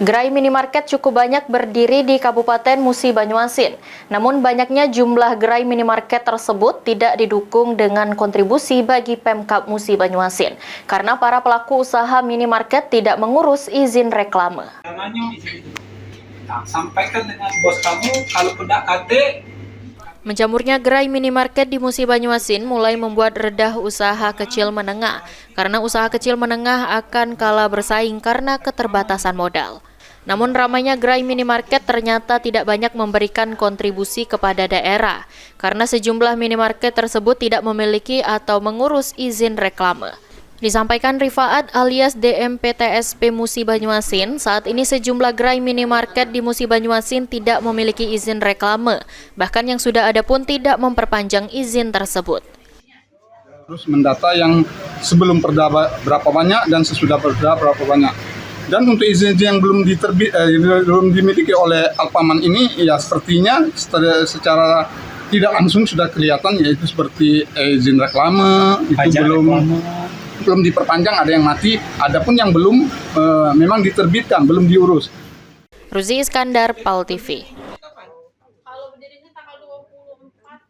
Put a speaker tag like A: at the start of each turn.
A: Gerai minimarket cukup banyak berdiri di Kabupaten Musi Banyuasin. Namun banyaknya jumlah gerai minimarket tersebut tidak didukung dengan kontribusi bagi Pemkab Musi Banyuasin. Karena para pelaku usaha minimarket tidak mengurus izin reklame.
B: Sampaikan dengan bos kamu, kalau tidak KT.
A: Menjamurnya gerai minimarket di Musi Banyuasin mulai membuat redah usaha kecil menengah. Karena usaha kecil menengah akan kalah bersaing karena keterbatasan modal. Namun ramainya gerai minimarket ternyata tidak banyak memberikan kontribusi kepada daerah, karena sejumlah minimarket tersebut tidak memiliki atau mengurus izin reklame. Disampaikan Rifaat alias DMPTSP Musi Banyuasin, saat ini sejumlah gerai minimarket di Musi Banyuasin tidak memiliki izin reklame, bahkan yang sudah ada pun tidak memperpanjang izin tersebut.
C: Terus mendata yang sebelum perda berapa banyak dan sesudah perda berapa banyak. Dan untuk izin yang belum dimiliki oleh Alpaman ini, ya sepertinya secara tidak langsung sudah kelihatan, yaitu seperti izin reklame, itu belum diperpanjang, ada yang mati, ada pun yang belum memang diterbitkan, belum diurus.
A: Ruzi Iskandar, PAL TV.